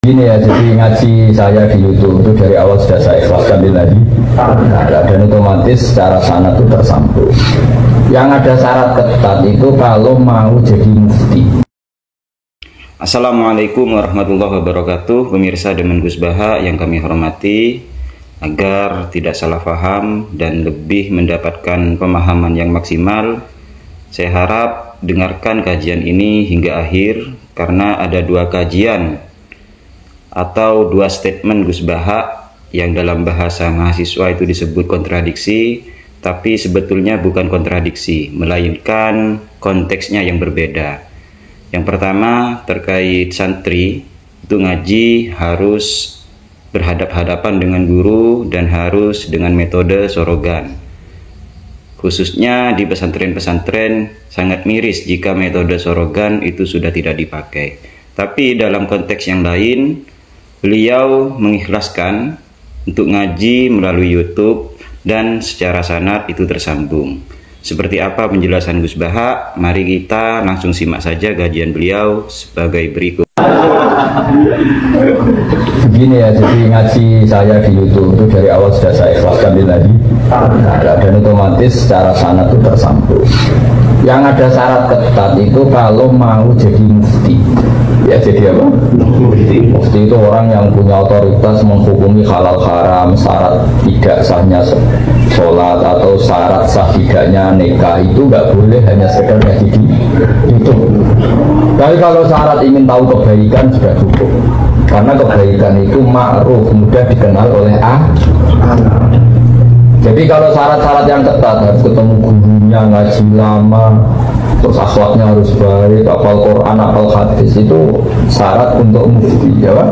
Ini ya, jadi ngaji saya di YouTube itu dari awal sudah saya ikhlaskan lillahi ta'ala, dan otomatis secara sanad itu tersambung. Yang ada syarat ketat itu kalau mau jadi mufti. Assalamualaikum warahmatullahi wabarakatuh. Pemirsa Demen Gus Baha yang kami hormati, agar tidak salah paham dan lebih mendapatkan pemahaman yang maksimal, saya harap dengarkan kajian ini hingga akhir, karena ada dua kajian atau dua statement Gus Baha yang dalam bahasa mahasiswa itu disebut kontradiksi, tapi sebetulnya bukan kontradiksi, melainkan konteksnya yang berbeda. Yang pertama terkait santri, itu ngaji harus berhadap-hadapan dengan guru dan harus dengan metode sorogan. Khususnya di pesantren-pesantren sangat miris jika metode sorogan itu sudah tidak dipakai. Tapi dalam konteks yang lain, beliau mengikhlaskan untuk ngaji melalui YouTube dan secara sanad itu tersambung. Seperti apa penjelasan Gus Baha? Mari kita langsung simak saja kajian beliau sebagai berikut. Begini ya, jadi ngaji saya di YouTube itu dari awal sudah saya ikhlaskan lillahi ta'ala, dan otomatis secara sanad itu tersambung. Yang ada syarat ketat itu kalau mau jadi mufti. Ya, jadi apa? Mufti itu orang yang punya otoritas menghukumi halal haram, syarat tidak sahnya sholat atau syarat sah tidaknya nikah itu nggak boleh hanya sekedar ngaji itu. Tapi kalau syarat ingin tahu kebaikan sudah cukup, karena kebaikan itu ma'ruf, mudah dikenal oleh Jadi kalau syarat-syarat yang ketat harus ketemu gurunya, ngaji lama, terus akhlaknya harus baik, hafal Quran, hafal hadis, itu syarat untuk mufti, ya Pak?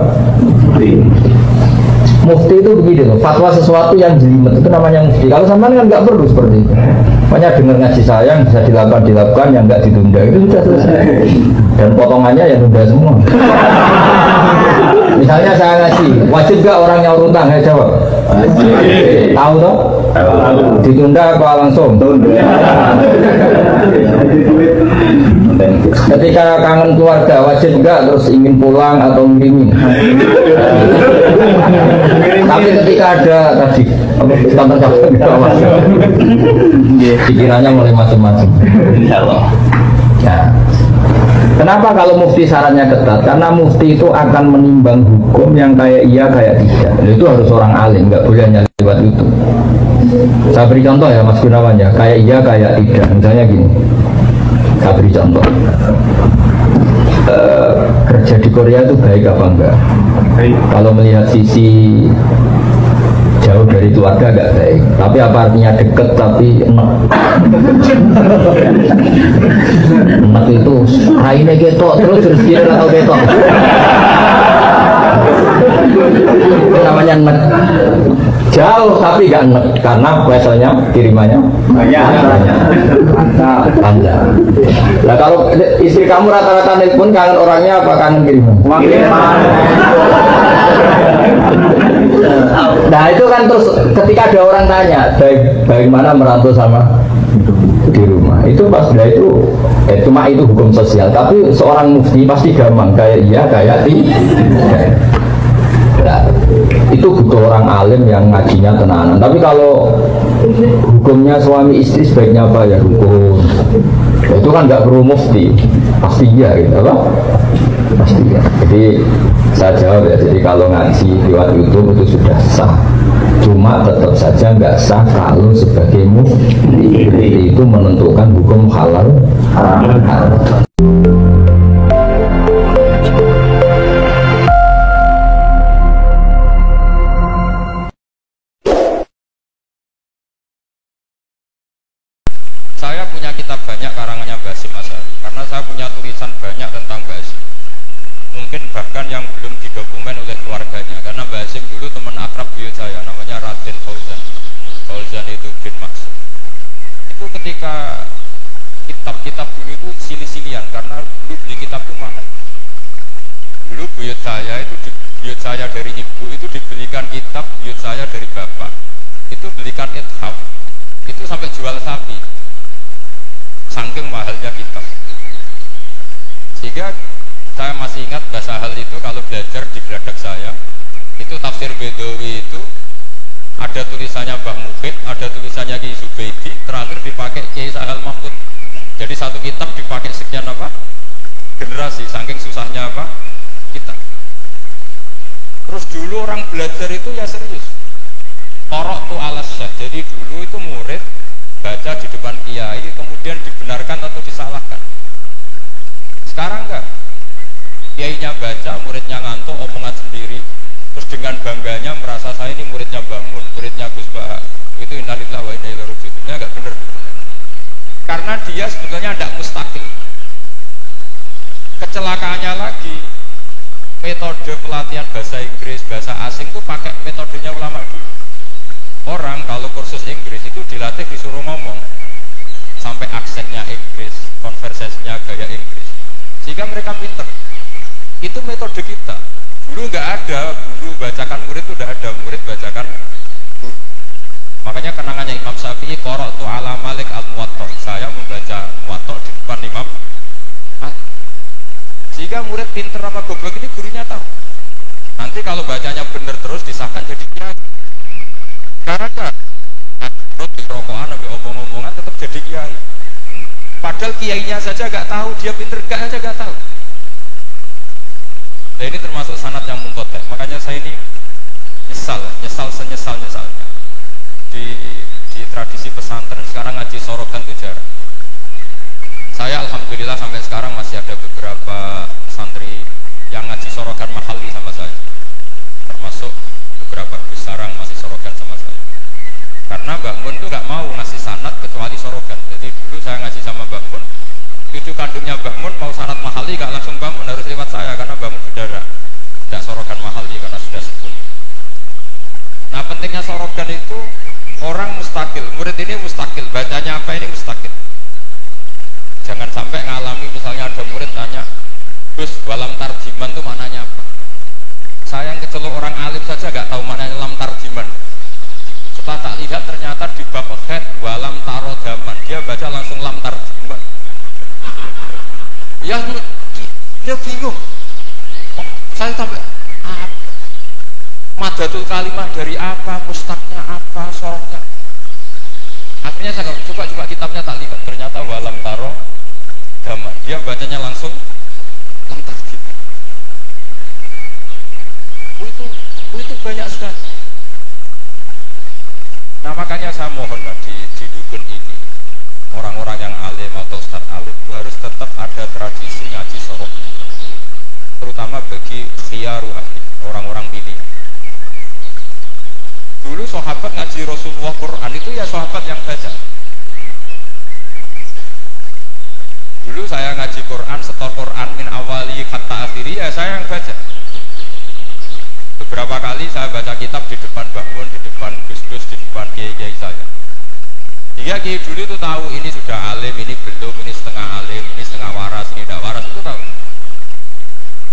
Mufti itu begini loh, fatwa sesuatu yang jelimet itu namanya mufti. Kalau sampean kan nggak perlu seperti itu. Makanya dengar ngaji saya yang bisa dilakukan, yang nggak ditunda itu sudah selesai. Dan potongannya ya tunda semua. Misalnya saya ngaji, wajib nggak orang nyaur utang? Saya jawab. Tahu toh? Ditunda apa langsung? Ketika kangen keluarga wajib enggak terus ingin pulang atau ngirimin. Tapi ketika ada tadi pikirannya mulai macam-macam. Ya. Kenapa kalau mufti syaratnya ketat? Karena mufti itu akan menimbang hukum yang kayak iya kayak tidak. Itu harus orang alim, nggak boleh hanya lewat itu. Saya beri contoh ya Mas Gunawan ya, kayak iya kayak tidak. Misalnya gini, saya beri contoh. Kerja di Korea itu baik apa enggak? Kalau melihat sisi jauh dari keluarga enggak baik. Tapi apa artinya deket tapi enak? Enak itu raine ketok terus dia atau ketok. Itu namanya enak. Jauh tapi enggak enak karena peselnya kirimannya banyak. Nah kalau istri kamu rata-rata nelpon kangen orangnya apa kangen kiriman? Nah itu kan terus ketika ada orang tanya bagaimana merantau sama di rumah, itu pas sudah itu cuma itu hukum sosial. Tapi seorang mufti pasti gampang kayak iya kayak tidak. Nah, itu butuh orang alim yang ngajinya tenanan. Tapi kalau hukumnya suami istri sebaiknya apa ya hukum? Ya, itu kan nggak perlu mufti, pasti iya gitu, apa? Pasti ya. Jadi saya jawab ya. Jadi kalau ngaji lewat YouTube itu sudah sah. Cuma tetap saja nggak sah kalau sebagai mufti itu menentukan hukum halal haram. Saya punya kitab banyak karangannya Basim Asy'ari, karena saya punya tulisan banyak tentang Basim. Mungkin bahkan yang belum didokumen oleh keluarganya, karena Basim dulu teman akrab beliau saya, namanya Raden Fauzan. Fauzan itu bin Maksud. Itu ketika kitab-kitab dulu itu silih-silihan, karena dulu beli kitab itu mahal. Dulu buyut saya itu, buyut saya dari ibu itu dibelikan kitab, buyut saya dari bapak itu belikan ithaf, itu sampai jual sapi. Saking mahalnya kitab, sehingga Saya masih ingat bahasa hal itu kalau belajar di Geladak saya. Itu tafsir Bedawi itu ada tulisannya Mbah Mufid, ada tulisannya Ki Zubaidi, terakhir dipakai Kiai Sahal Mahmud. Jadi satu kitab dipakai sekian apa? Generasi, saking susahnya apa? Kitab. Terus dulu orang belajar itu ya serius. Korok tu alas syekh. Jadi dulu itu murid baca di depan kiai, kemudian dibenarkan atau disalahkan. Sekarang enggak. Kiainya baca, muridnya ngantuk, omongan sendiri. Terus dengan bangganya merasa saya ini muridnya Mbah Mun, muridnya Gus Baha. Itu innalillahi wa inna ilaihi raji'un. Ini enggak benar. Karena dia sebetulnya tidak mustaqil. Kecelakaannya lagi, metode pelatihan bahasa Inggris, bahasa asing itu pakai metodenya ulama dulu. Orang kalau kursus Inggris itu dilatih disuruh ngomong sampai aksennya Inggris, konversasinya gaya Inggris, sehingga mereka pinter. Itu metode kita. Dulu nggak ada guru bacakan murid, itu udah ada murid bacakan guru. Makanya kenangannya Imam Syafi'i, qara'tu ala Malik al-Muwatta, saya membaca Muwatta di depan Imam. Sehingga murid pinter sama goblok ini gurunya tahu. Nanti kalau bacanya bener terus disahkan jadi kiai. Karena terus di rokokan sampai omong-omongan tetap jadi kiai. Padahal kiainya saja nggak tahu dia pinter gak aja nggak tahu. Nah ini termasuk sanad yang munqati'. Makanya saya ini nyesal senyesal-nyesalnya. Di tradisi pesantren sekarang ngaji sorogan itu jarang. Saya alhamdulillah sampai sekarang masih ada beberapa santri yang ngaji sorogan mahali sama saya, termasuk beberapa besarang masih sorogan sama saya. Karena Mbah Mun itu nggak mau ngasih sanad kecuali sorogan. Jadi dulu saya ngaji sama Mbah Mun, cucu kandungnya Mbah Mun mau sanad mahali gak langsung Mbah Mun, harus lewat saya karena Mbah Mun sudah tidak sorogan mahali karena sudah sepuh. Nah pentingnya sorogan itu orang mustakil, murid ini mustakil, bacanya apa ini mustakil. Jangan sampai ngalami misalnya ada murid tanya, Gus, walam tarjiman itu maknanya apa? Saya yang kecelok orang alim saja nggak tahu maknanya lam tarjiman. Setelah tak lihat ternyata di bab khed walam tarodaman, dia baca langsung lam tarjiman. Ya dia bingung. Saya sampai madatul kalimah dari apa, mustaknya apa, soroknya. Akhirnya saya coba kitabnya tak lihat, ternyata walam taro dama, dia bacanya langsung lam tarjiman. Itu banyak sekali. Nah makanya saya mohon di dukun ini orang-orang yang alim atau ustadz alim itu harus tetap ada tradisi ngaji sorok, terutama bagi khiyaru ahli, orang-orang pilihan. Dulu sahabat ngaji Rasulullah Quran itu ya sahabat yang baca. Dulu saya ngaji Quran, setor Quran min awali hatta akhiri, ya saya yang baca. Beberapa kali saya baca kitab di depan Mbah Mun, di depan Gus-Gus, di depan kiai-kiai saya. Hingga kiai dulu itu tahu ini sudah alim, ini belum, ini setengah alim, ini setengah waras, ini tidak waras, itu tahu.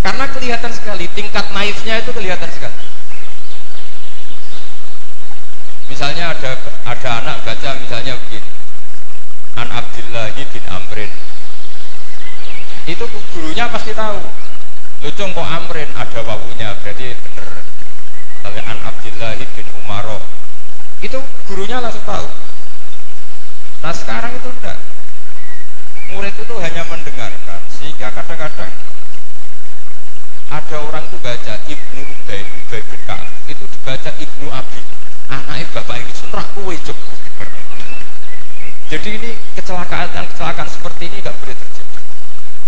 Karena kelihatan sekali, tingkat naifnya itu kelihatan sekali. Misalnya ada anak baca misalnya begini, An Abdillahi bin Amrin. Itu gurunya pasti tahu. Lucung kok Amrin ada wawunya, berarti bener. Kalau An Abdillahi bin Umaro, itu gurunya langsung tahu. Nah sekarang itu enggak. Murid itu hanya mendengarkan, sehingga kadang-kadang ada orang itu baca Ibnu Ubay bin Ka'ab, itu dibaca Ibnu Abi, anaknya bapak ini senrah kue jebuk. Jadi ini kecelakaan seperti ini nggak boleh terjadi.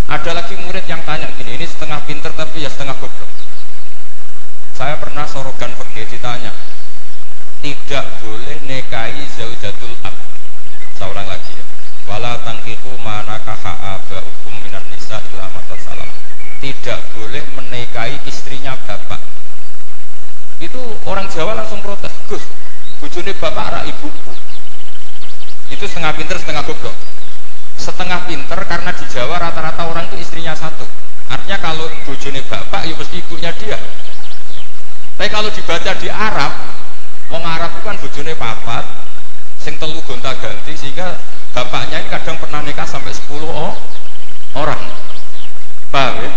Ada lagi murid yang tanya gini, ini setengah pinter tapi ya setengah goblok. Saya pernah sorogan fikih ditanya, tidak boleh nikahi zaujatul ab. Saya ulang lagi ya. Wala tankihu manakaha aba'ukum minan nisa illa matasalam. Tidak boleh menikahi istrinya bapak. Itu orang Jawa langsung protes, Gus, bojone bapak ra ibuku. Itu setengah pinter setengah goblok. Setengah pinter karena di Jawa rata-rata orang itu istrinya satu. Artinya kalau bojone bapak ya mesti ibunya dia. Tapi kalau dibaca di Arab, wong Arab itu kan bojone papat, sing telu gonta-ganti, sehingga bapaknya ini kadang pernah nikah sampai 10 orang. Paham ya?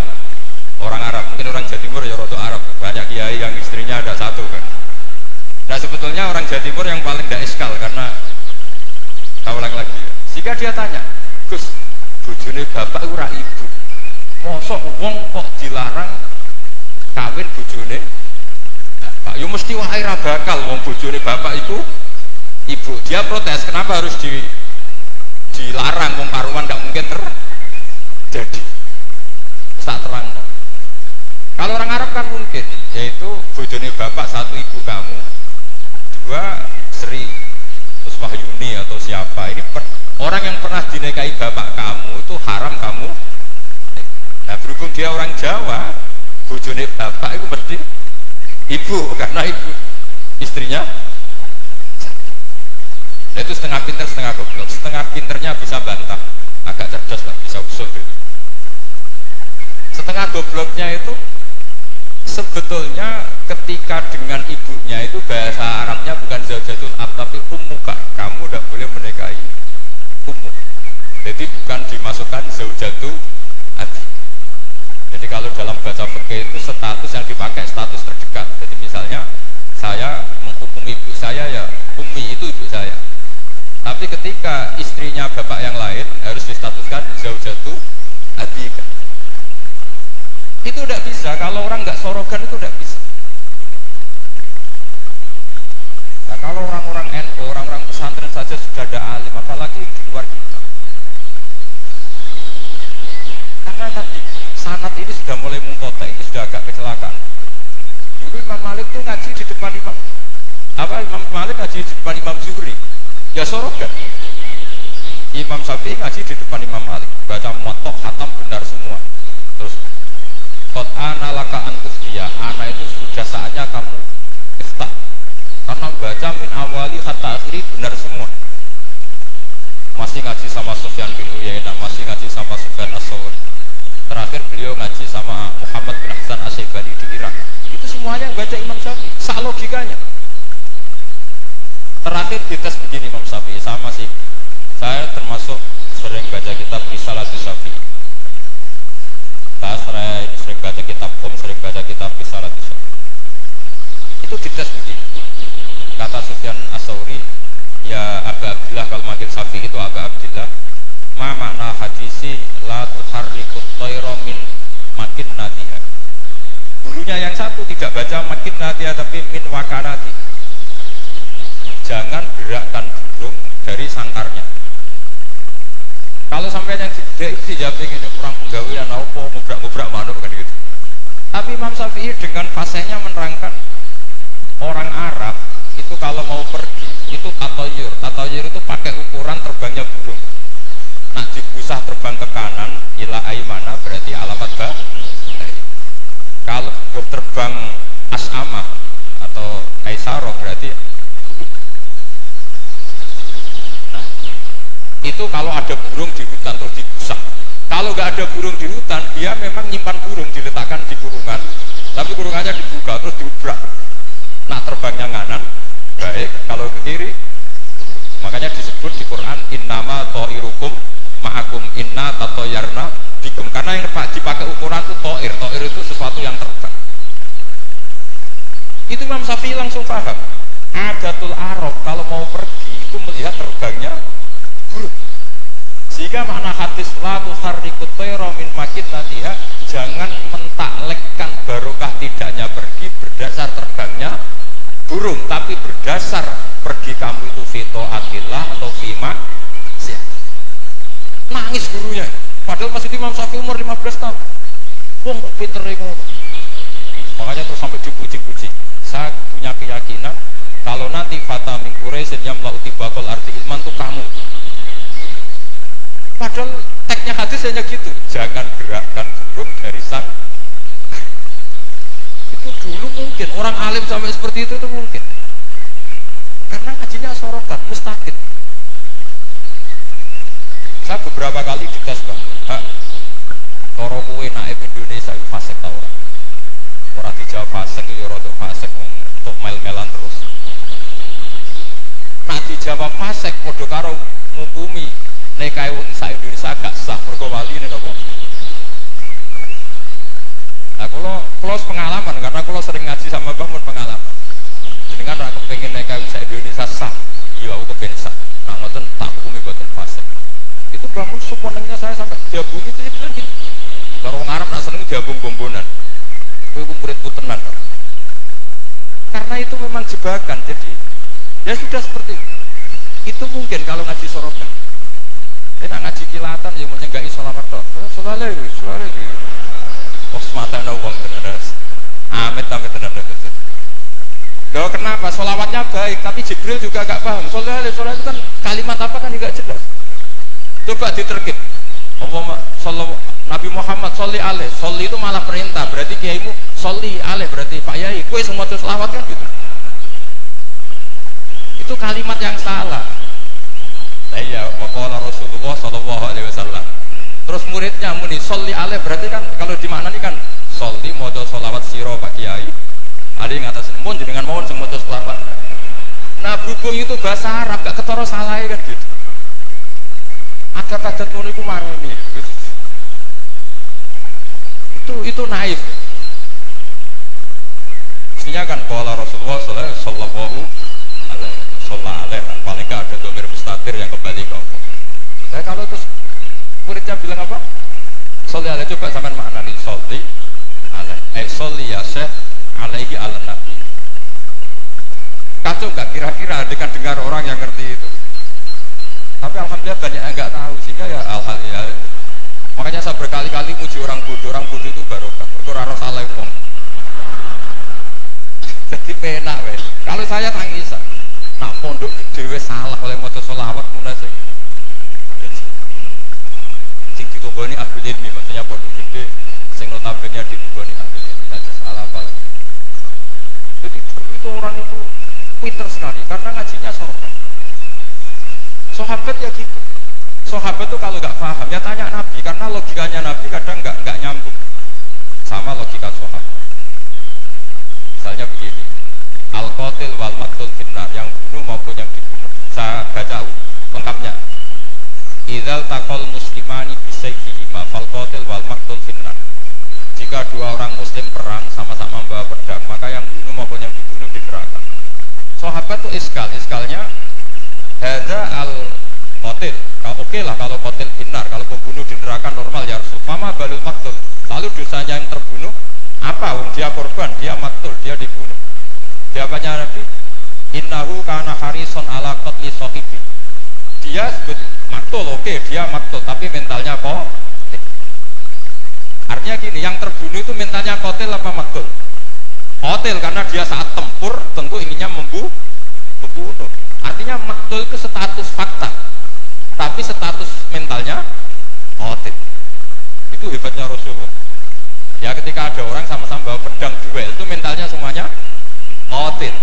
orang Arab, mungkin orang Jawa Timur ya rodo Arab, banyak kiai yang istrinya ada satu kan. Nah sebetulnya orang Jawa Timur yang paling tidak eskal karena tahu lagi ya. Jika dia tanya, Gus, bojone bapak ora ibu, mosok wong kok dilarang kawin bojone bapak? Yo mesti wae ra bakal wong bojone bapak itu ibu. Dia protes, kenapa harus dilarang wong karuan nggak mungkin terjadi. Tak terang. Kalau orang Arab kan mungkin, yaitu bojone bapak satu ibu kamu, dua Sri, terus Wahyuni atau siapa. Ini orang yang pernah dinikahi bapak kamu itu haram kamu. Nah berhubung dia orang Jawa, bojone bapak itu mesti ibu karena ibu istrinya. Nah itu setengah pinter setengah goblok. Setengah pinternya bisa bantah, agak cerdas lah, bisa usul gitu. Setengah gobloknya itu sebetulnya ketika dengan ibunya itu bahasa Arabnya bukan zaujatul ab tapi ummuka. Kamu tidak boleh menikahi ummu. Jadi bukan dimasukkan zaujatu abi. Jadi kalau dalam bahasa fikih itu status yang dipakai status terdekat. Jadi misalnya saya menghukum ibu saya ya ummi, itu ibu saya. Tapi ketika istrinya bapak yang lain harus distatuskan zaujatu abi. Itu tidak bisa, kalau orang nggak sorogan itu tidak bisa. Nah kalau orang-orang NU, orang-orang pesantren saja sudah ada alim, apalagi di luar kita. Karena tadi sanad ini sudah mulai mengkotak, ini sudah agak kecelakaan. Dulu Imam Malik itu ngaji di depan Imam Malik ngaji di depan Imam Zuhri, ya sorogan. Imam Syafi'i ngaji di depan Imam Malik, baca muwatta khatam benar semua. Terus Qad ana laka antuftiya, ana itu sudah saatnya kamu iftah. Karena baca min awali hatta akhiri benar semua. Masih ngaji sama Sufyan bin Uyainah, masih ngaji sama Sufyan as-Sawri. Terakhir beliau ngaji sama Muhammad bin Hasan as-Syaibani di Irak. Itu semuanya yang baca Imam Syafi'i, sak logikanya. Terakhir dites begini Imam Syafi'i, sama sih. Saya termasuk sering baca kitab Risalatus Syafi'i. Saya sering baca kitab sering baca kitab Risalatus Syafi'i. Itu dites begini. Kata Sufyan as-Sawri, ya Aba Abdillah, kalau manggil Syafi'i itu Aba Abdillah, ma makna hadisi la tuharrikut tayra min makinnatiha. Gurunya yang satu tidak baca makinnatiha tapi min wakanati. Jangan gerakkan burung dari sangkarnya. Kalau sampai yang gede itu dijawab ini, kurang penggawean apa, ngubrak-ngubrak manuk kan gitu. Tapi Imam Syafi'i dengan fasihnya menerangkan orang Arab itu kalau mau pergi itu tatoyur itu pakai ukuran terbangnya burung. Nah dibusah terbang ke kanan ila aimana berarti alamat ba. Kalau berterbang as'amah atau aisaro berarti. Itu kalau ada burung di hutan terus digusah. Kalau nggak ada burung di hutan, dia memang nyimpan burung diletakkan di kurungan, tapi kurungannya dibuka terus diubrak. Nah terbangnya nganan, baik. Kalau ke kiri, makanya disebut di Quran innama to'irukum ma'akum inna tatoyarna bikum. Karena yang dipakai ukuran itu to'ir. To'ir itu sesuatu yang terbang. Itu Imam Syafi'i langsung paham. Adatul Arab kalau mau pergi itu melihat terbangnya burung. Sehingga makna hadis la tuharrikut tayra min makinnatiha, jangan mentaklekkan barokah tidaknya pergi berdasar terbangnya burung, tapi berdasar pergi kamu itu fito atillah atau fima siap. Nangis gurunya, padahal masih Imam Syafi'i umur 15 tahun. Wong pinter ngono. Makanya terus sampai dipuji-puji. Saya punya keyakinan kalau nanti fata min Quraisyin yamla'u tibaqal ardi ilman tuh kamu. Padahal teksnya hadis hanya gitu, jangan gerakkan burung dari sang. Itu dulu mungkin orang alim sampai seperti itu mungkin karena ngajinya sorotan mustaqil. Saya beberapa kali dites bang, toro kowe naib Indonesia itu fasik tau orang dijawab fasik ya rotok fasik untuk mel-melan terus. Nah dijawab fasik podo karo ngukumi nekai wong sak Indonesia gak sah mergo waline napa? Nah, kalau pengalaman karena kalau sering ngaji sama Mbah Mun pengalaman. Jenengan ra kepengin nek saya Indonesia sah. Iya aku kepengin sah. Nah ngoten tak hukumi boten fasik. Itu Mbah Mun suponengnya saya sampai diabung itu kan gitu. Kalau orang Arab nak seneng diabung bombonan. Kowe muridku tenan. Karena itu memang jebakan. Jadi ya sudah seperti itu mungkin kalau ngaji sorokan. Kita ngaji kilatan yang menyenggaki sholawat tok. Sholawat iki. Oh semata ana wong tenan. Amit tenan. Loh kenapa? Sholawatnya baik, tapi Jibril juga gak paham. Sholawat itu kan kalimat apa kan juga jelas. Coba diterkip. Nabi Muhammad sholli alaih. Sholli itu malah perintah. Berarti kiaimu sholli alaih. Berarti Pak Yai, kue semua itu sholawat kan gitu. Itu kalimat yang salah. Nah iya, waqala Rasulullah sallallahu alaihi wasallam. Terus muridnya muni sholli alaih. Berarti kan kalau dimaknani kan sholli maca sholawat sira Pak Kiai. Ada yang atas mun dengan mohon sing maca sholawat. Nah berhubung itu bahasa Arab gak ketara salah kan gitu. Adat-adat ngono iku marani. Itu naif. Mestinya kan qala Rasulullah sallallahu alaihi wasallam paling gak ada domir mustatir yang kembali ke Allah. Saya kalau terus muridnya bilang apa? Sholli alaihi, coba sampean maknani sholli alaihi. Sholli ya Syekh alaihi ala nabi. Kacau nggak kira-kira dengan dengar orang yang ngerti itu. Tapi alhamdulillah banyak yang nggak tahu sehingga ya alhamdulillah. Makanya saya berkali-kali muji orang bodoh itu barokah. Ora salah wong. Jadi penak wes. Kalau saya tangisan, nak pondok gede salah oleh maca sholawat munasih. Sing ditunggoni ahli ilmi, maksudnya pondok gede sing notabene ditunggoni ahli ilmi saja salah apa. Jadi itu orang itu pinter sekali karena ngajinya sorokan. Sahabat ya gitu. Sahabat tuh kalau nggak paham ya tanya Nabi karena logikanya Nabi kadang nggak nyambung sama logika sahabat. Misalnya begini, al-qatil wal maqtul finnar, yang bunuh maupun yang dibunuh. Saya baca lengkapnya. Idzal taqal muslimani bisayfihima fal qatil wal maqtul finnar. Jika dua orang muslim perang sama-sama membawa pedang, maka yang bunuh maupun yang dibunuh di neraka. Sahabat tuh iskalnya hadza al-qatil. Oke lah kalau qatil finnar, kalau pembunuh di neraka normal ya Rasul. Fama balul maqtul. Lalu dosanya yang terbunuh apa? Dia korban, dia maktul, dia dibunuh. Jawabannya Nabi, innahu kana harison ala qatli sahibi. Dia sebut maktul, oke, dia maktul, tapi mentalnya kok. Artinya gini, yang terbunuh itu mentalnya kotil apa maktul? Kotil karena dia saat tempur tentu inginnya membunuh. Artinya maktul itu status fakta, tapi status mentalnya kotil. Itu hebatnya Rasulullah. Ya ketika ada orang sama-sama bawa pedang duel itu mentalnya semuanya kotil.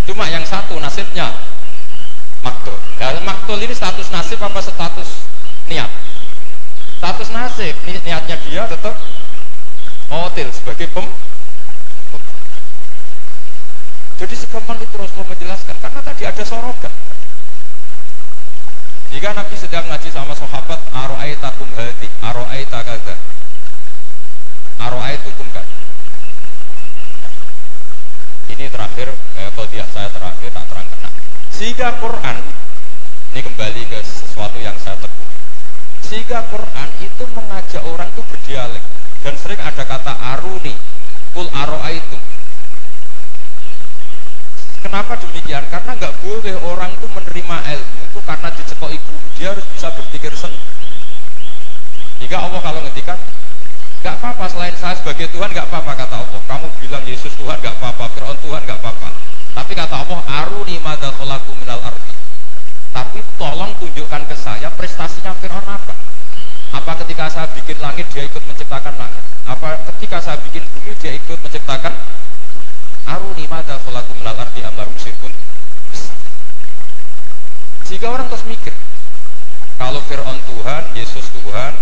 Cuma yang satu nasibnya maktul. Dan maktul ini status nasib apa status niat? Status nasib, niatnya dia tetap kotil sebagai Jadi segampang itu Rasulullah menjelaskan karena tadi ada sorogan. Jika Nabi sedang ngaji sama sahabat, aro'aitakum hati, aro'aita kaza, aro'aitukum kaza. Ini terakhir, qadiyah saya terakhir tak terangkan. Sehingga Quran ini kembali ke sesuatu yang saya tekuni. Sehingga Quran itu mengajak orang itu berdialek dan sering ada kata aruni, kul aro'aitum. Kenapa demikian? Karena nggak boleh orang itu menerima ilmu itu karena dicekoki guru. Dia harus bisa berpikir sendiri. Jika Allah kalau ngendikan, nggak apa-apa selain saya sebagai Tuhan nggak apa-apa kata Allah. Kamu bilang Yesus Tuhan nggak apa-apa, Fir'aun Tuhan nggak apa-apa. Tapi kata Allah, aruni madza khalaqu minal ardi. Tapi tolong tunjukkan ke saya prestasinya Fir'aun apa? Apa ketika saya bikin langit dia ikut menciptakan langit? Apa ketika saya bikin bumi dia ikut menciptakan? Aruni madza khalaqu minal ardi am lahum syirkun. Jika orang terus mikir kalau Fir'aun Tuhan, Yesus Tuhan,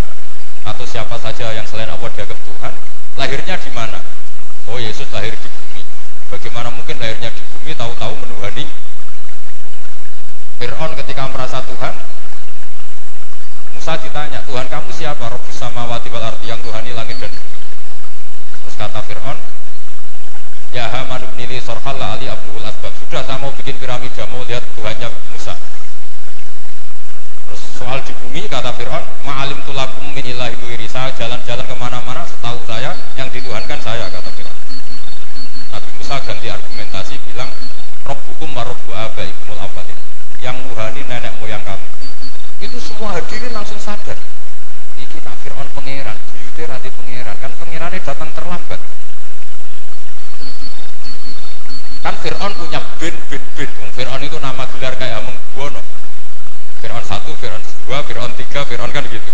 atau siapa saja yang selain Allah dianggap Tuhan, lahirnya di mana? Oh, Yesus lahir di bumi. Bagaimana mungkin lahirnya di bumi tahu-tahu menuhani? Fir'aun ketika merasa Tuhan, Musa ditanya, Tuhan kamu siapa? Rabbus samawati wal ardi, yang Tuhani langit dan bumi. Terus kata Fir'aun, ya Haman ibnili sorhal ali abdul asbab. Sudah, saya mau bikin piramida, mau lihat Tuhannya Musa. Terus soal di bumi, kata Fir'aun, ma'alim tulakum min ilahi wiri. Saya jalan-jalan kemana-mana, setahu saya yang dituhankan saya, kata Fir'aun. Nabi Musa ganti argumentasi, bilang Rabbukum wa rabbu abaikumul awwalin, yang nuhani nenek moyang kamu. Itu semua hadirin langsung sadar, iki nak Fir'aun pangeran, buyute rati pangeran, kan pangerannya datang terlambat. Kan Fir'aun punya bin. Fir'aun itu nama gelar kayak Hamengkubuwono. Fir'aun 1, Fir'aun 2, Fir'aun 3, Fir'aun kan gitu.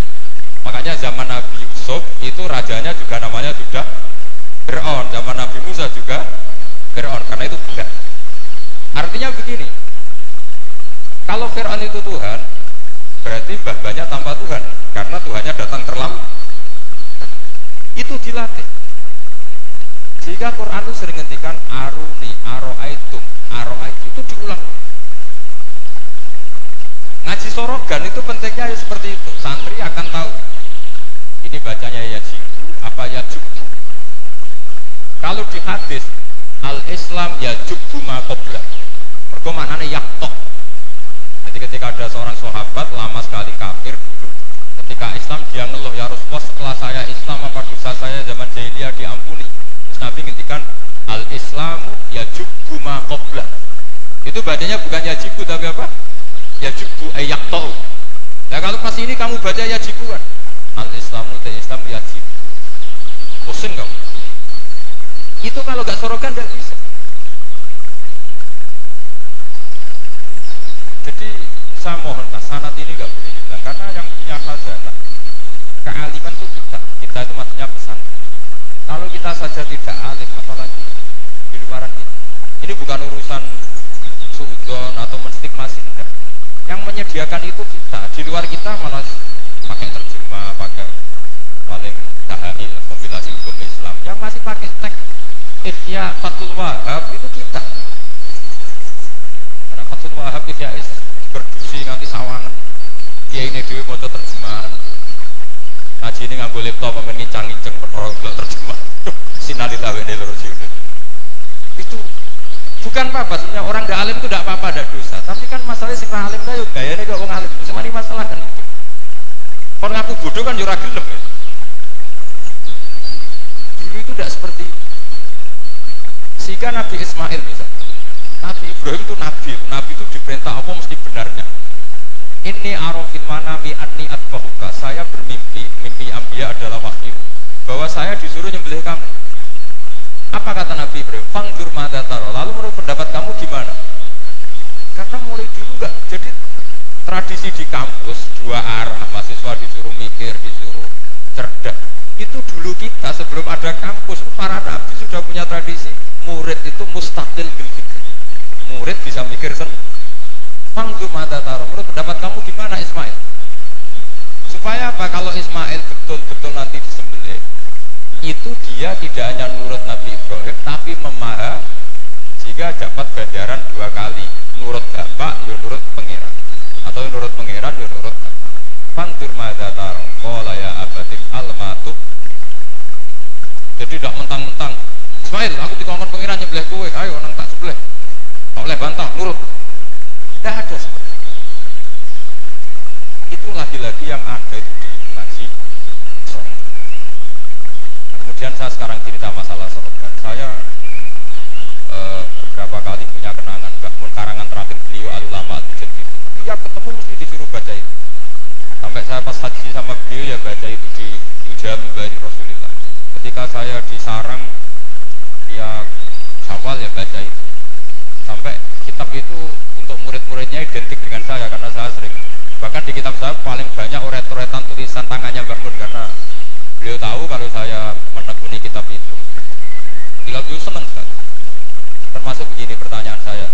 Makanya zaman Nabi Yusuf itu rajanya juga namanya sudah Fir'aun. Zaman Nabi Musa juga Fir'aun, karena itu gelar. Artinya begini, kalau Fir'aun itu Tuhan, berarti mbah-mbahnya tanpa Tuhan, karena Tuhannya datang terlambat. Itu dilatih. Sehingga Quran itu sering ngendikan aruni, aroaitum itu diulang. Ngaji sorogan itu pentingnya seperti itu. Santri akan tahu ini bacanya ya jibu apa ya jubu. Kalau di hadis al-Islam ya jubu ma qabla, mergo maknane yaktok. Jadi ketika ada seorang sahabat lama sekali kafir dulu, ketika Islam dia ngeluh, ya Rasulullah, setelah saya Islam apa dosa saya zaman jahiliyah diampuni. Terus Nabi ngendikan al-Islamu ya jubu ma qabla. Itu bacanya bukan ya jibu tapi apa? Ya jibu yaktok. Nah kalau pas ini kamu baca ya jibuan, al-Islamu te Islam ya jibu, pusing kamu. Itu kalau gak sorokan gak bisa. Jadi saya mohon sanad ini gak boleh hilang, karena yang punya khazanah kealiman itu kita itu maksudnya pesan. Kalau kita saja tidak alim, apalagi di luaran kita. Ini bukan urusan suudon atau menstigmasi, enggak. Yang menyediakan itu kita, di luar kita malah pakai terjemah, pakai paling dahil kompilasi hukum Islam. Yang masih pakai teks Ihya Fathul Wahab itu kita. Karena Fathul Wahab Ihya berdusi nanti sawangan. Dia ini dewi mau terjemahan. Ngaji ini ngambil laptop, apa ngincang-ngincang perkara terjemah. Sinalillah wa inna ilaihi raji'un. Itu bukan apa-apa, sebenarnya orang tidak alim itu tidak apa-apa, tidak dosa. Tapi kan masalahnya sing alim lah, yuk gaya ini kok orang alim. Cuma ini masalah kan itu. Kalau ngaku bodoh kan jurah gelem ya. Dulu itu tidak seperti itu. Sehingga Nabi Ismail misalnya, Nabi Ibrahim itu Nabi itu diperintah Allah mesti benarnya. Ini arafil manami anni atbahuka. Saya bermimpi, mimpi Anbiya adalah wahyu, bahwa saya disuruh nyembelih kamu. Apa kata Nabi Ibrahim? Fangdur madataro. Lalu menurut pendapat kamu gimana? Karena mulai dulu enggak. Jadi tradisi di kampus dua arah, mahasiswa disuruh mikir, disuruh cerdas. Itu dulu kita sebelum ada kampus, para nabi sudah punya tradisi. Murid itu mustaqil bil fikr. Murid bisa mikir sendiri. Fangdur madataro. Menurut pendapat kamu gimana Ismail? Supaya apa? Kalau Ismail betul-betul nanti disembelih, itu dia tidak hanya nurut Nabi Ibrahim tapi memahami, jika dapat ganjaran dua kali, nurut bapak ya nurut pangeran, atau nurut pangeran ya nurut bapak. Fantur madataro qala ya abatif almatu. Jadi tidak mentang-mentang Ismail, aku dikongkon pangeran nyebelah kowe, ayo nang tak sebelah, tak boleh bantah, nurut. Tidak ada seperti itu. Itu lagi-lagi yang ada itu di ngaji. Kemudian saya sekarang cerita masalah sorogan. Saya beberapa kali punya kenangan, bahkan karangan terakhir beliau Al-Ulama Al-Jad itu. Tiap ketemu mesti disuruh baca itu. Sampai saya pas haji sama beliau ya baca itu di Ujami Bari Rasulullah. Ketika saya di Sarang, dia Syawal ya baca itu. Sampai kitab itu untuk murid-muridnya identik dengan saya karena saya sering. Bahkan di kitab saya paling banyak oret-oretan tulisan tangannya Mbah Mun, karena beliau tahu kalau saya menekuni kitab itu. Ketika beliau senang sekali. Termasuk begini pertanyaan saya.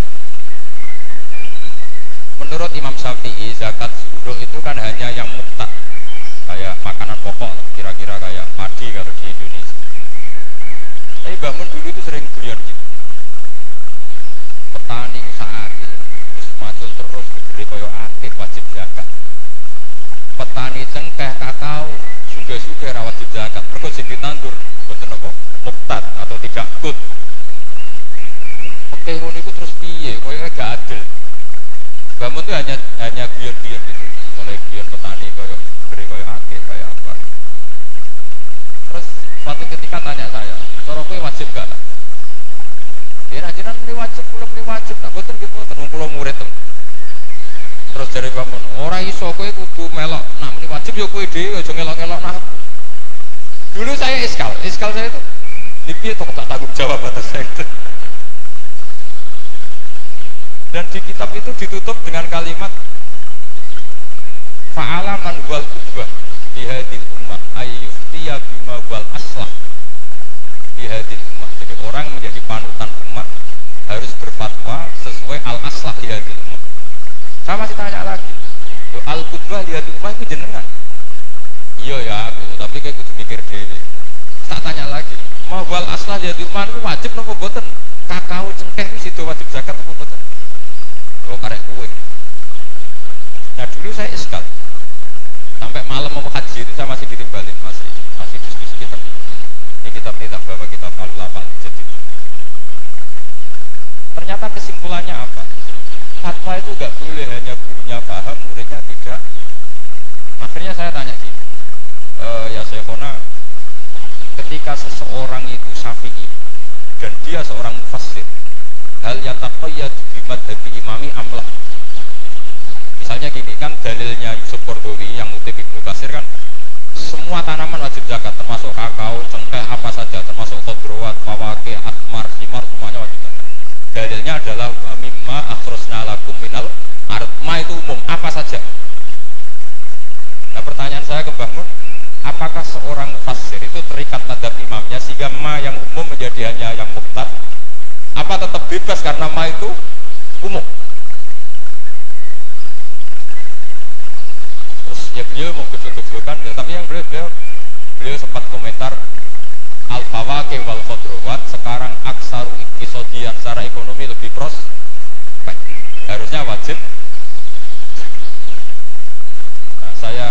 Menurut Imam Syafi'i, zakat zuhur itu kan hanya yang muqtah, kayak makanan pokok, kira-kira kayak padi kalau di Indonesia. Tapi Mbah Mun dulu itu sering guyon gitu. Petani saat terus macul terus diberi koyo akeh wajib zakat. Petani cengkeh kakao suge-suge ra wajib zakat. Mergo sing ditandur boten apa? Muqtad atau tidak kut. Oke, ngono iku terus piye? Koyoke gak adil. Bangun itu hanya guyon-guyon gitu. Mulai guyon petani koyo beri koyo akeh kayak apa. Terus suatu ketika tanya saya, "Cara kowe wajib gak?" Ya ajaran muni wajib, kula muni wajib, tak boten nggih boten wong kula murid to. Terus jare bangun, ora iso kowe kudu melok nak muni wajib ya kowe dhewe aja ngelok-ngelok aku. Dulu saya iskal saya itu niki kok tak tanggung jawab atas saya. Dan di kitab itu ditutup dengan kalimat fa'ala man wal qudwah di hadil ummah ayyuftiya bima wal aslah di hadil ummah. Jadi orang menjadi panutan umat harus berfatwa sesuai al aslah di hadil ummah. Saya masih tanya lagi, al qudwah di hadil ummah itu jenengan? Iya ya aku, tapi kayak kudu mikir dhewe. Tak tanya lagi, mau wal aslah di hadil ummah itu wajib napa boten? Kakao cengkeh itu situ wajib zakat napa boten? Oh karek kue. Nah dulu saya iskal sampai malam mau haji itu saya masih ditimbalin, masih diskusi kita. Ini kitab bawa kitab al-lapal. Jadi ternyata kesimpulannya apa? Fatwa itu nggak boleh hanya gurunya paham, muridnya tidak. Akhirnya saya tanya gini, ya Syekhona, ketika seseorang itu syafi'i dan dia seorang mufassir, hal yataqayyadu bimadhabi imami amlah. Misalnya gini kan dalilnya Yusuf Qaradawi yang ngutip Ibnu Katsir kan semua tanaman wajib zakat termasuk kakao, cengkeh apa saja termasuk khudrawat, fawakih, atmar, simar semuanya wajib zakat. Dalilnya adalah mimma akhrajna lakum minal ard. Ma itu umum apa saja. Nah pertanyaan saya ke Mbah Mun, apakah seorang mufassir itu terikat madhab imamnya sehingga ma yang umum menjadi hanya yang muqtad? Apa tetap bebas karena ma itu umum? Terus ya beliau mau kecil-kecilkan ya, tapi yang beliau sempat komentar al-fawakih wal khudrawat sekarang aksaru iktisodian secara ekonomi lebih prospek, harusnya wajib. Nah, saya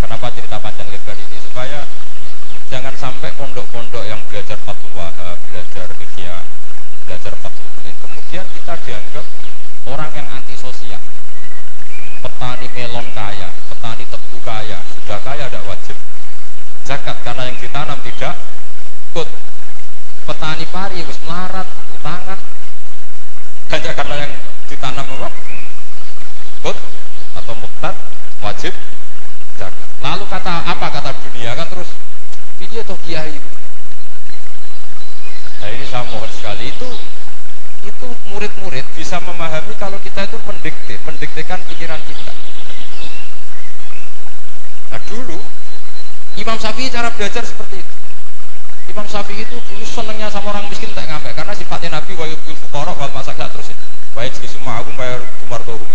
kenapa cerita panjang lebar ini supaya jangan sampai pondok-pondok yang belajar Fathul Wahab, belajar Ihya, belajar Fathul Mu'in, kemudian kita dianggap orang yang antisosial. Petani melon kaya, petani tebu kaya, sudah kaya tidak wajib zakat karena yang ditanam tidak kut. Petani pari harus melarat, utangan hanya karena yang ditanam apa? Kut atau muqtad wajib zakat. Lalu kata dunia kan terus video atau kiai. Nah ini saya mohon sekali itu murid-murid bisa memahami kalau kita itu mendiktekan pikiran kita. Nah dulu Imam Syafi'i cara belajar seperti itu. Imam Syafi'i itu dulu senengnya sama orang miskin tak ngambil karena sifatnya Nabi wa yudhil fuqara wal masakin terus baik di suma'ahum wa yumardohum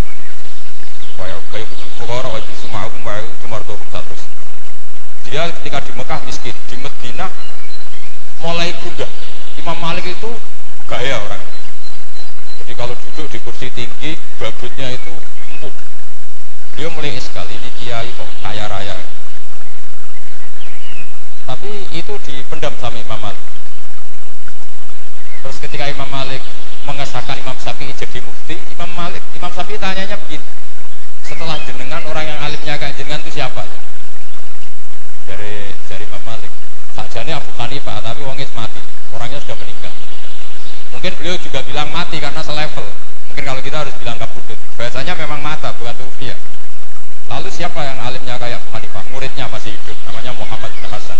wa yudhil fuqara wa suma'ahum wa yumardohum terus. Dia ketika di Mekah miskin, di Madinah mulai gundah. Imam Malik itu gaya orang. Jadi kalau duduk di kursi tinggi, babutnya itu empuk. Beliau mulai iskal, ini kiai kok kaya raya. Tapi itu dipendam sama Imam Malik. Terus ketika Imam Malik mengesahkan Imam Syafi'i jadi mufti, Imam Syafi'i tanyanya begini, setelah jenengan orang yang alimnya kayak jenengan itu siapa? Dari Imam Malik. Sakjane Abu Hanifah, tapi wongnya mati, orangnya sudah meninggal. Mungkin beliau juga bilang mati karena selevel. Mungkin kalau kita harus bilang kabudut. Biasanya memang mata bukan tufiya. Lalu siapa yang alimnya kayak Abu Hanifah? Muridnya masih hidup, namanya Muhammad bin Hasan.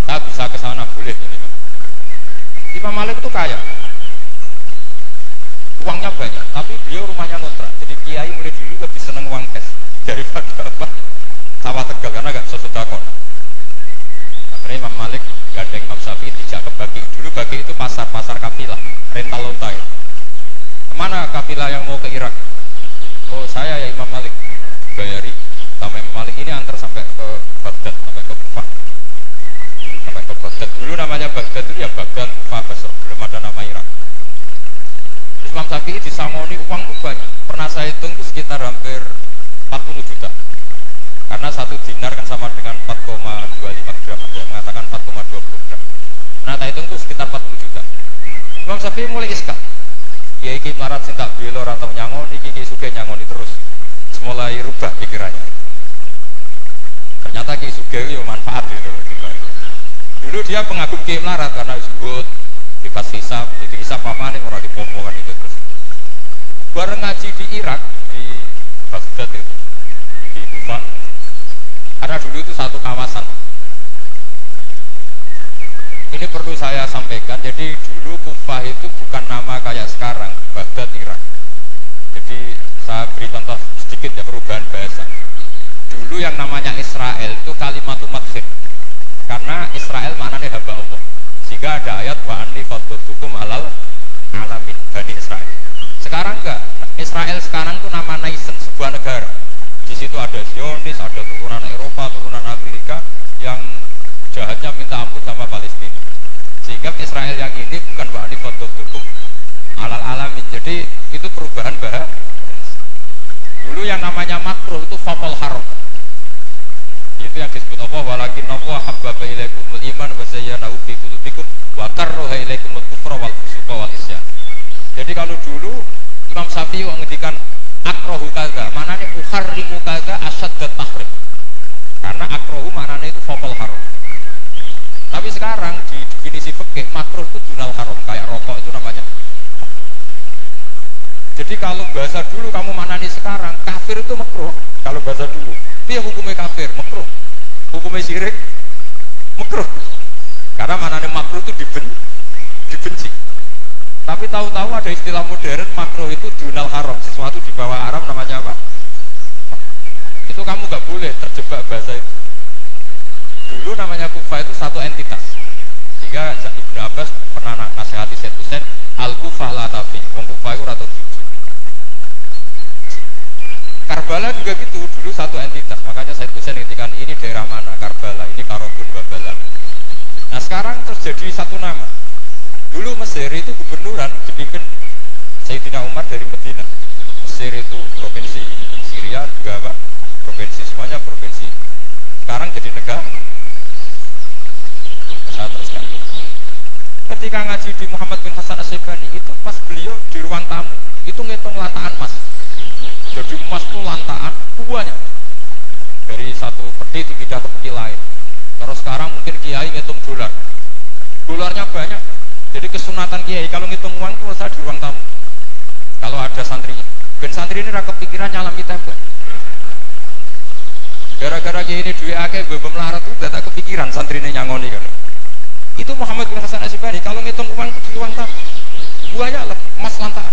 Kita bisa ke sana boleh. Imam Malik itu kaya, uangnya banyak, tapi beliau rumahnya ngontrak. Jadi kiai mulai dulu lebih seneng uang cash daripada apa? Sawah Tegal karena gak sesudakon. Akhirnya Imam Malik gandeng Imam Syafi'i dijak ke Baki. Dulu Baki itu pasar kafilah, rental lonta ya. Kemana kafilah yang mau ke Irak? Oh saya ya Imam Malik, bayari sama Imam Malik ini antar sampai ke Baghdad, sampai ke Kufah, sampai ke Baghdad. Dulu namanya Baghdad itu ya Baghdad, Kufah, Basra, belum ada nama Irak. Terus Imam Syafi'i disangoni uang itu banyak. Pernah saya hitung itu sekitar hampir 40 juta. Karena 1 dinar kan sama dengan 4,25 gram. Ada yang mengatakan 4,20 gram. Nah, tak hitung itu sekitar 40 juta. Imam Syafi'i mulai iskal. Ya iki melarat sing tak bela ora tau nyangoni, iki sugih nyangoni terus. Mulai rubah pikirannya. Ternyata Ki Sugih yo manfaat gitu. Dulu dia pengagum Ki Melarat karena zuhud, bebas hisab, jadi hisab apa nih orang dipompokan itu terus. Bareng ngaji di Irak, di Baghdad itu, di Kufah. Karena dulu itu satu kawasan. Ini perlu saya sampaikan. Jadi dulu Kufah itu bukan nama kayak sekarang, Baghdad Irak. Jadi saya beri contoh sedikit ya perubahan bahasa. Dulu yang namanya Israel itu kalimatun madhir. Karena Israel maknanya hamba Allah. Sehingga ada ayat wa anni faddaltukum alal alamin Bani Israel. Sekarang enggak. Israel sekarang itu nama nation, sebuah negara. Di situ ada Zionis, ada turunan Eropa, turunan Amerika yang jahatnya minta ampun sama Palestina. Sehingga Israel yang ini bukan wa anni faddaltukum alal alamin. Jadi itu perubahan bahasa. Dulu yang namanya makruh itu faqal haram. Itu yang disebut Allah walakin Allah habbaba ilaikumul iman wa zayyanahu fi qulubikum wa karraha ilaikumul kufra wal fusuqa wal isyan. Jadi kalau dulu Imam Syafi'i menghentikan akrahu kaza, maknanya uharrimu kaza asyaddat tahrim. Karena akrahu maknanya itu faqal haram. Tapi sekarang di definisi fikih makruh itu dunal haram, kayak rokok itu namanya. Jadi kalau bahasa dulu kamu maknani sekarang, kafir itu makruh. Kalau bahasa dulu, dia hukumnya kafir, makruh. Hukumnya syirik, makruh. Karena maknanya makruh itu dibenci. Tapi tahu-tahu ada istilah modern, makruh itu dunal haram, sesuatu di bawah haram namanya apa? Itu kamu nggak boleh terjebak bahasa itu. Dulu namanya Kufah itu satu entitas. Sehingga Ibnu Abbas pernah nasihati Said Husain, al-Kufah la tafi, wong Kufah itu rata jujur. Karbala juga gitu, dulu satu entitas. Makanya Said Husain ngintikan ini daerah mana, Karbala, ini Karobun Babalan. Nah sekarang terus jadi satu nama. Dulu Mesir itu gubernuran dipimpin Sayyidina Umar dari Medina. Mesir itu provinsi, Syria juga apa? Provinsi, semuanya provinsi. Sekarang jadi negara. Saya teruskan. Ketika ngaji di Muhammad bin Hasan As-Syaibani itu pas beliau di ruang tamu itu ngitung lataan emas. Jadi emas itu lantaan banyak. Dari satu peti dipindah ke peti lain. Terus sekarang mungkin kiai ngitung dolar. Dolarnya banyak. Jadi kesunatan kiai kalau ngitung uang itu saya di ruang tamu. Kalau ada santrinya. Ben santri ini raka kepikiran nyalami tembok. Gara-gara kiai ini duwe akeh mbok melarat itu tak kepikiran santri ini nyangoni kan. Itu Muhammad bin Hasan As-Syaibani kalau ngitung uang di ruang tamu. Banyak emas lantaan.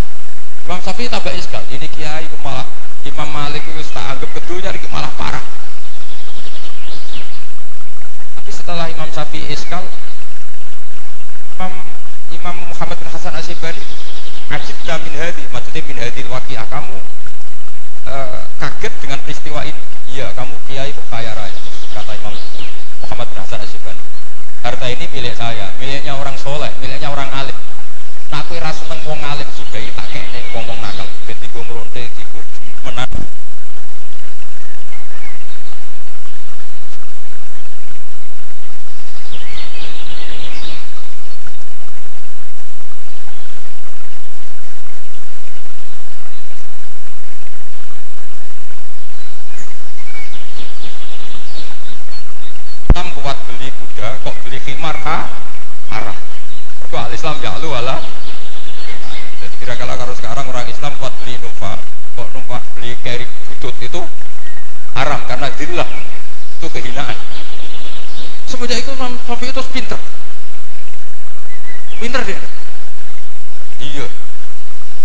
Imam Syafi'i tambah iskal, ini kiai malah Imam Malik itu tak anggap kedunya malah parah. Tapi setelah Imam Syafi'i iskal, Imam Muhammad bin Hasan As-Syaibani ajibna min hadi, maksudnya min hadil waqi'ah, kamu kaget dengan peristiwa ini. Iya, kamu kiai kok kaya raya, kata Imam Muhammad bin Hasan As-Syaibani. Harta ini milik saya, miliknya orang soleh, miliknya orang alim. Nah aku rasa seneng wong alim juga tak kene ngomong nakal ben digo mlonte digo menang. Islam kuat beli kuda kok beli khimar haram. Kok al-Islam ya'lu wala. Jadi kira-kira kalau sekarang orang Islam kuat beli Nova, kok numpak beli carry butut itu haram karena dillah, itu kehinaan. Semenjak itu Imam Syafi'i itu pinter dia. Iya.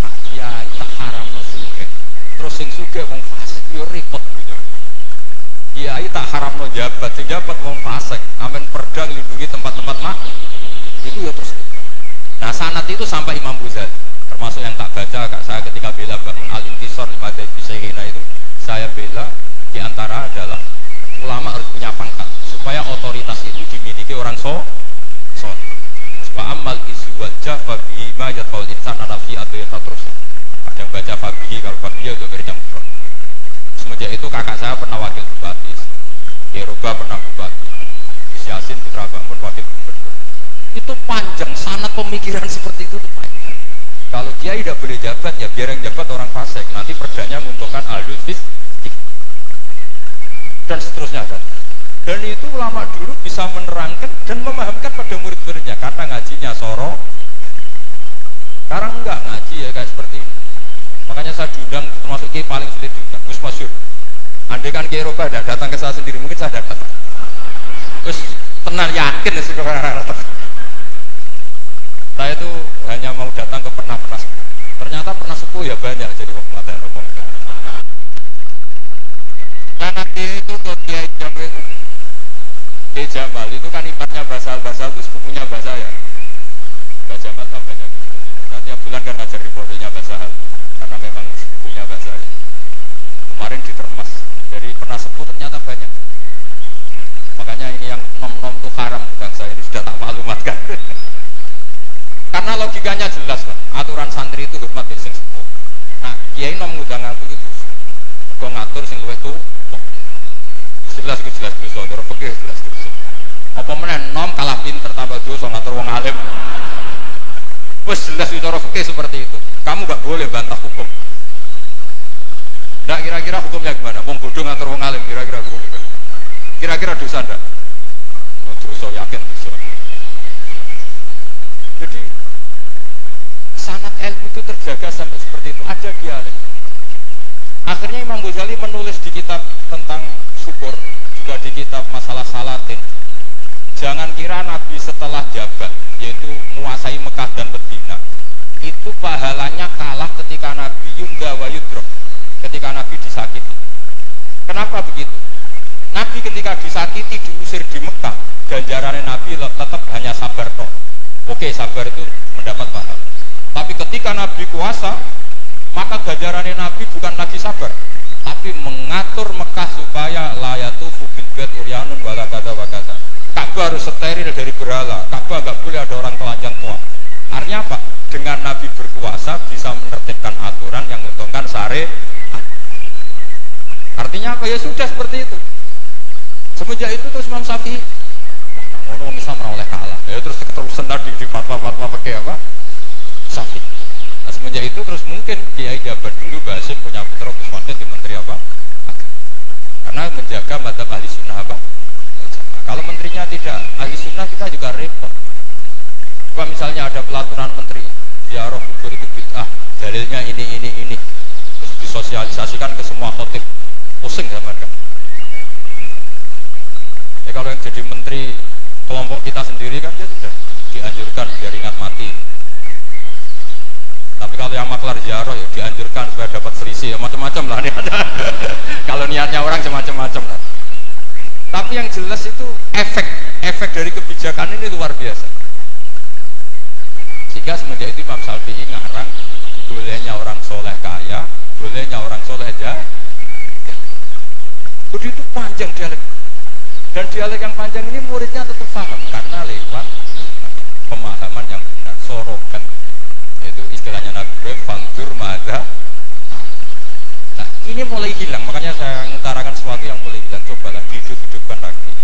Nah, kiai tak haram no suge. Terus sing suge wong fasik yo repot gitu. Kiai tak haram no jabat, sing jabat wong fasik, amen perda nglindungi tempat-tempat mak. Itu ya terus. Nah sanad itu sampai Imam Ghazali, termasuk yang tak baca kak saya ketika bela bangun al-intisar madzhab Syafi'iyah itu saya bela diantara adalah ulama harus punya pangkat supaya otoritas itu dimiliki orang soleh. Wa amal isu wal jafa bihi ma yadfa'ul insan ala fi adiyah terus. Ada yang baca fabihi, kalau fabihi itu dari jam semenjak itu kakak saya pernah wakil bupati, Eropa pernah bupati, Gus Yasin Putra Bangun wakil gubernur. Itu panjang, sangat pemikiran seperti itu tuh panjang. Kalau kiai tidak boleh jabat, ya biar yang jabat orang fasik, nanti perdanya menguntungkan alul fisik dan seterusnya. Dan itu ulama dulu bisa menerangkan dan memahamkan pada murid-muridnya, kata ngajinya soro. Sekarang enggak ngaji ya kayak seperti ini. Makanya saya diundang, termasuk kiai paling sulit diundang, Gus Masyur. Andai kan kiai Eropa tidak datang ke saya sendiri, mungkin saya datang. Terus tenang yakin ya sudah datang. Saya itu hanya mau datang ke pernah sepuh. Ternyata pernah sepuh ya banyak, jadi waktu mata yang ngomong. Nah nanti itu ke Kiai Jamal itu, Kiai Jamal itu kan ibaratnya Basal itu sepupunya bahasa ya. Kiai Jamal kan banyak. Nah, tiap bulan kan ngajar di pondoknya Basal, karena memang sepupunya bahasa ya. Kemarin di Termas, jadi pernah sepuh ternyata banyak. Makanya ini yang nom-nom itu haram bangsa ini sudah tak maklumatkan. Karena logikanya jelas lah, aturan santri itu hormat ya sing sepuh. Nah, kiai nom ngundang aku itu, kok ngatur sing luwih tuh, jelas terus, cara fikih jelas terus. Apa meneh nom kalah pinter tambah dosa ngatur wong alim. Wes jelas cara fikih seperti itu. Kamu nggak boleh bantah hukum. Nah, kira-kira hukumnya gimana? Wong bodoh ngatur wong alim, kira-kira hukumnya. Kira-kira dosa ndak? Oh, dosa yakin dosa. Jadi sanad ilmu itu terjaga sampai seperti itu, ada dialek. Akhirnya Imam Ghazali menulis di kitab tentang syukur, juga di kitab masalah salatin. Jangan kira Nabi setelah jabat, yaitu menguasai Mekah dan Madinah, itu pahalanya kalah ketika Nabi yunda wa yudrok, ketika Nabi disakiti. Kenapa begitu? Nabi ketika disakiti diusir di Mekah, ganjarannya Nabi tetap hanya sabar toh. Oke, sabar itu mendapat pahala. Tapi ketika Nabi kuasa, maka ganjarannya Nabi bukan lagi sabar, tapi mengatur Mekah supaya layatufu bil bait uryanun wala kada wa kada. Ka'bah harus steril dari berhala. Ka'bah enggak boleh ada orang telanjang tua. Artinya apa? Dengan Nabi berkuasa bisa menertibkan aturan yang menguntungkan syariat. Artinya apa? Ya sudah seperti itu. Semenjak itu terus Imam Syafi'i ngono Islam ora oleh kalah. Ya terus keterusan tadi di fatwa-fatwa pakai apa? Syafi'i. Nah, semenjak itu terus mungkin Kiai jabat dulu Basim punya putra Gus Wahid di menteri apa? Karena menjaga madzhab ahli sunnah apa? Kalau menterinya tidak ahli sunnah kita juga repot. Kalau misalnya ada pelaturan menteri, ziarah kubur itu bid'ah, dalilnya ini, terus disosialisasikan ke semua khotib, pusing sama kan? Ya kalau yang jadi menteri kelompok kita sendiri kan dia sudah dianjurkan biar ingat mati. Tapi kalau yang maklar ziarah ya dianjurkan supaya dapat selisih, ya macam-macam lah nih ada. Kalau niatnya orang macam-macam lah. Tapi yang jelas itu efek dari kebijakan ini luar biasa. Sehingga semenjak itu Imam Syafi'i ngarang bolehnya orang soleh kaya, bolehnya orang soleh jahat. Begitu panjang dialek. Dan dialek yang panjang ini muridnya tetap paham karena lewat pemahaman yang benar, sorokan. Itu istilahnya Nabi Fangdur Mada. Nah ini mulai hilang, makanya saya mengutarakan sesuatu yang mulai hilang. Cobalah dihidup-hidupkan lagi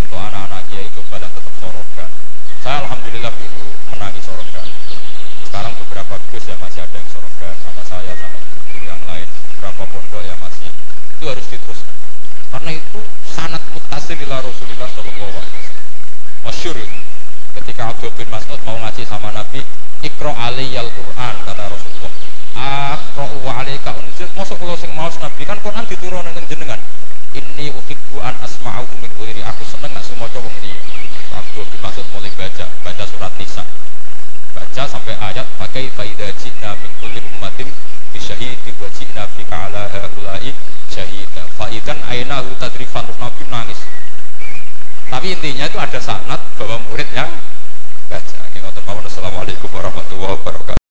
untuk anak-anak kiai, cobalah tetap sorokan. Saya alhamdulillah dulu menangi sorokan. Sekarang beberapa gus ya masih ada yang sorokan sama saya, sama guru yang lain. Beberapa pondok ya masih. Itu harus diteruskan. Karena itu sanad muttasil ila Rasulillah sallallahu alaihi wasallam. Masyhur itu. Ketika Abdul bin Mas'ud mau ngaji sama Nabi, Iqra alaiyal Qur'an kata Rasulullah. Aqra'u wa 'alaika unzil. Mosok kula sing maos Nabi kan Quran diturunkan ning jenengan. Inni uhibbu an asma'ahu min ghairi. Aku seneng nek semoco wong liya. Abdul bin Mas'ud mulai baca surat Nisa. Baca sampai ayat pakai faida ji'na min kulli ummatin bi syahidin wa ji'na bika 'ala haula'i syahida. Faidan ainahu tadrifan, Nabi nangis. Tapi intinya itu ada sanad bahwa muridnya baca. Assalamualaikum warahmatullahi wabarakatuh.